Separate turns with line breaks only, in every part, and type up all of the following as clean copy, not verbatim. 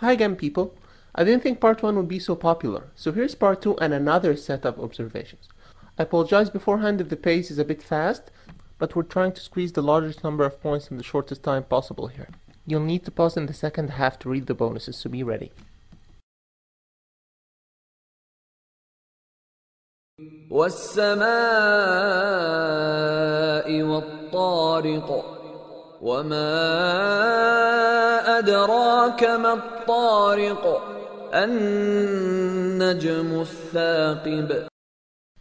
Hi again, people. I didn't think part 1 would be so popular, so here's part 2 and another set of observations. I apologize beforehand if the pace is a bit fast, but we're trying to squeeze the largest number of points in the shortest time possible here. You'll need to pause in the second half to read the bonuses, so be ready.
والسماء والطارق وما أدراك ما الطارق النجم الثاقب.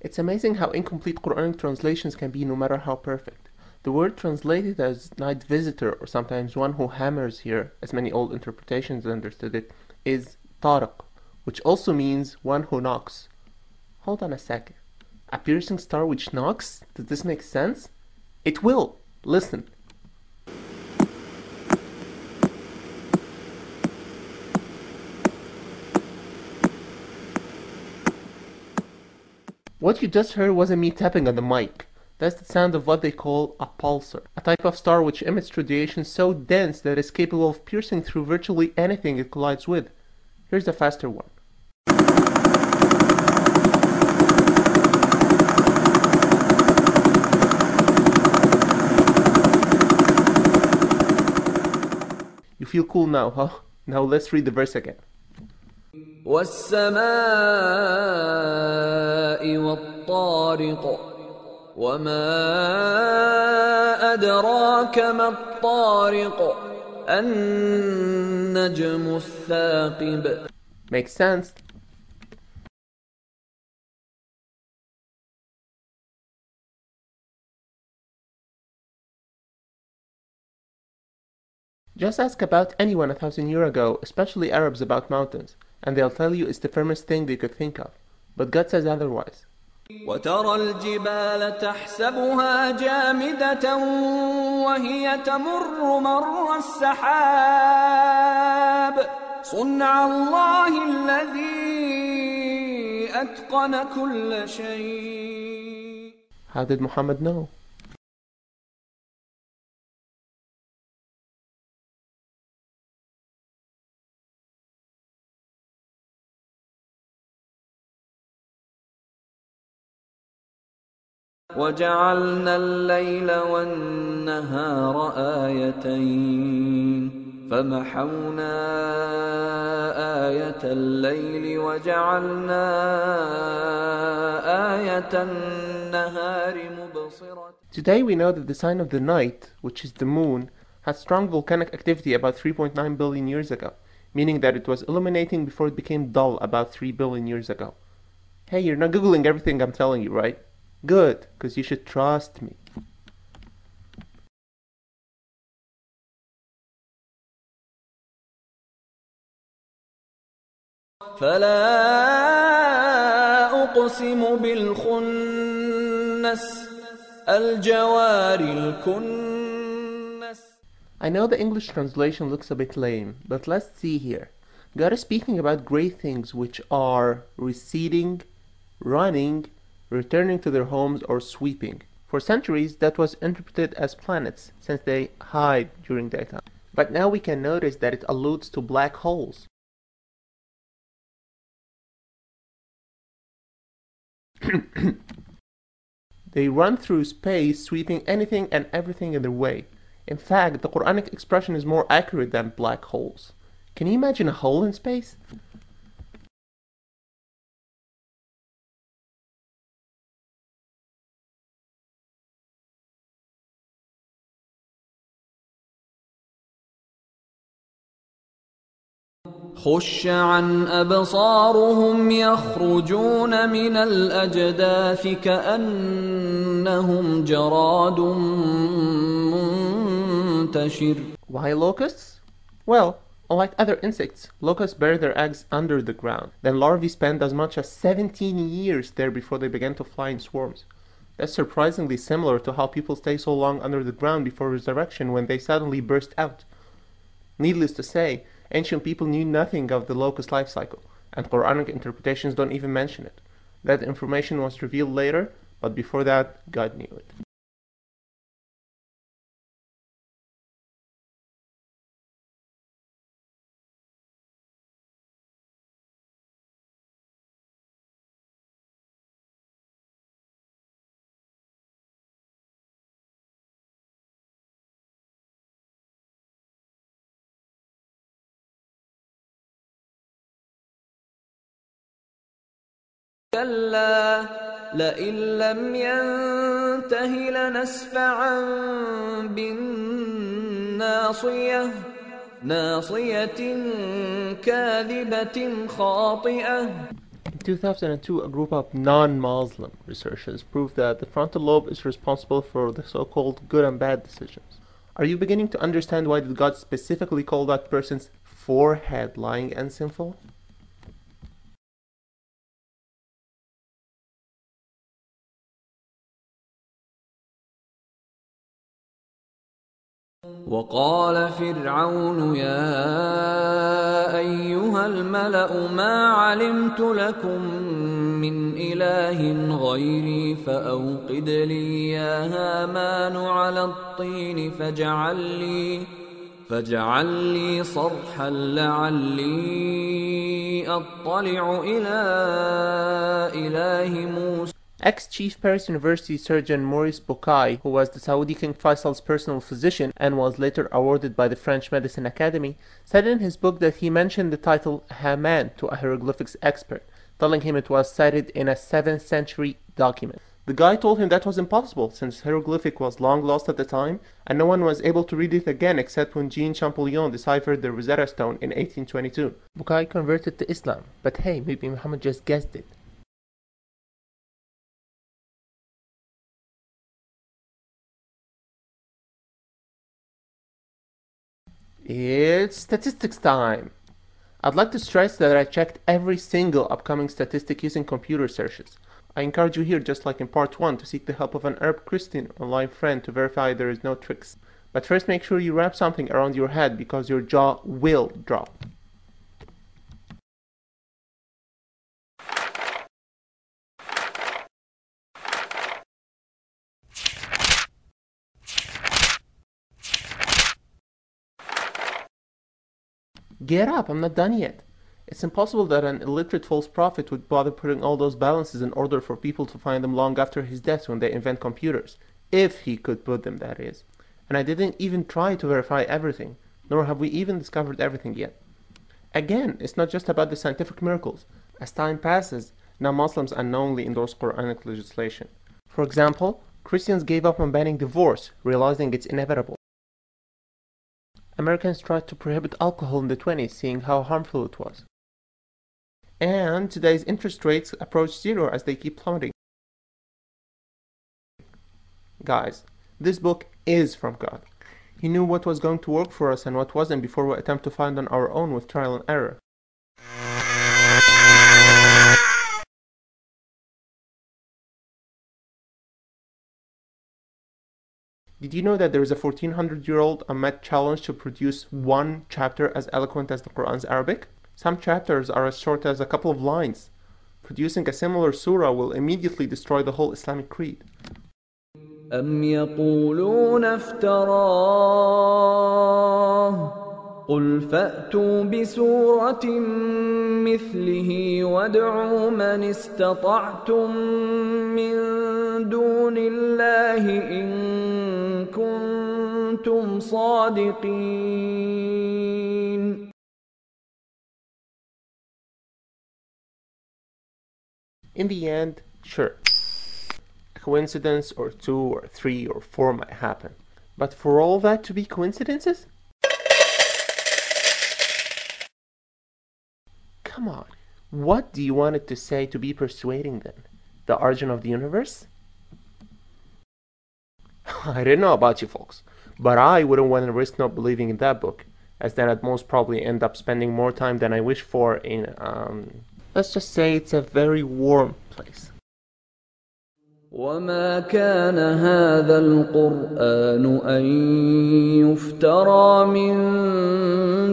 It's amazing how incomplete Quranic translations can be no matter how perfect. The word translated as night visitor, or sometimes one who hammers here, as many old interpretations understood it, is tariq, which also means one who knocks. Hold on a second. A piercing star which knocks? Does this make sense? It will! Listen. What you just heard wasn't me tapping on the mic. That's the sound of what they call a pulsar, a type of star which emits radiation so dense that it's capable of piercing through virtually anything it collides with. Here's a faster one. You feel cool now, huh? Now let's read the verse again.
والسماء والطارق وما أدراك ما الطارق النجم الثاقب.
Makes sense. Just ask about anyone 1,000 years ago, especially Arabs, about mountains, and they'll tell you it's the firmest thing they could think of. But God says otherwise.
وترى الجبال تحسبها جامدة وهي تمر مر السحاب صنع الله الذي أتقن كل شيء.
How did Muhammad know?
وجعلنا الليل والنهار آيتين فمحونا آية الليل وجعلنا آية النهار مبصرة.
Today we know that the sign of the night, which is the moon, had strong volcanic activity about 3.9 billion years ago, meaning that it was illuminating before it became dull about 3 billion years ago. Hey, you're not googling everything I'm telling you, right? Good, because you should trust me.
فلا أقسم بالخنس الجوار الكنس.
I know the English translation looks a bit lame, but let's see here. God is speaking about great things which are receding, running, returning to their homes, or sweeping. For centuries, that was interpreted as planets, since they hide during daytime. But now we can notice that it alludes to black holes. They run through space, sweeping anything and everything in their way. In fact, the Quranic expression is more accurate than black holes. Can you imagine a hole in space?
خش عن أبصارهم يخرجون من الأجداث كأنهم جراد منتشر.
Why locusts? Well, unlike other insects, locusts bury their eggs under the ground. Then larvae spend as much as 17 years there before they begin to fly in swarms. That's surprisingly similar to how people stay so long under the ground before resurrection when they suddenly burst out. Needless to say, ancient people knew nothing of the locust life cycle, and Quranic interpretations don't even mention it. That information was revealed later, but before that, God knew it.
كلا لئن لم ينته لنسفعا بالناصية ناصية كاذبة خاطئة.
In 2002, a group of non-Muslim researchers proved that the frontal lobe is responsible for the so-called good and bad decisions. Are you beginning to understand why did God specifically call that person's forehead lying and sinful?
وقال فرعون يا أيها الملأ ما علمت لكم من إله غيري فأوقد لي يا هامان على الطين فاجعل لي صرحا لعلي أطلع إلى إله موسى.
Ex-Chief Paris University surgeon Maurice Bucaille, who was the Saudi King Faisal's personal physician and was later awarded by the French Medicine Academy, said in his book that he mentioned the title Haman to a hieroglyphics expert, telling him it was cited in a 7th century document. The guy told him that was impossible since hieroglyphic was long lost at the time and no one was able to read it again except when Jean Champollion deciphered the Rosetta Stone in 1822. Bucaille converted to Islam, but hey, maybe Muhammad just guessed it. It's statistics time! I'd like to stress that I checked every single upcoming statistic using computer searches. I encourage you here, just like in part 1, to seek the help of an Arab Christian online friend to verify there is no tricks. But first make sure you wrap something around your head because your jaw will drop. Get up, I'm not done yet. It's impossible that an illiterate false prophet would bother putting all those balances in order for people to find them long after his death when they invent computers. If he could put them, that is. And I didn't even try to verify everything, nor have we even discovered everything yet. Again, it's not just about the scientific miracles. As time passes, now Muslims unknowingly endorse Quranic legislation. For example, Christians gave up on banning divorce, realizing it's inevitable. Americans tried to prohibit alcohol in the 20s, seeing how harmful it was. And today's interest rates approach zero as they keep plummeting. Guys, this book is from God. He knew what was going to work for us and what wasn't before we attempt to find on our own with trial and error. Did you know that there is a 1400-year-old unmet challenge to produce one chapter as eloquent as the Quran's Arabic? Some chapters are as short as a couple of lines. Producing a similar surah will immediately destroy the whole Islamic creed.
أم يقولون افتراه قل فأتوا بسورة مثله وادعوا من استطعتم من دون الله إن كنتم صادقين.
In the end, sure, a coincidence or 2 or 3 or 4 might happen. But for all that to be coincidences? Come on, what do you want it to say to be persuading then? The origin of the universe? I don't know about you folks, but I wouldn't want to risk not believing in that book, as then I'd most probably end up spending more time than I wish for in, let's just say it's a very warm place.
وما كان هذا القرآن أن يفترى من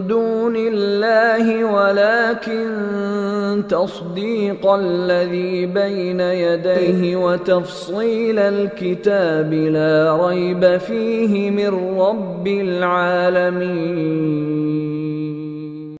دون الله ولكن تصديق الذي بين يديه وتفصيل الكتاب لا ريب فيه من رب العالمين.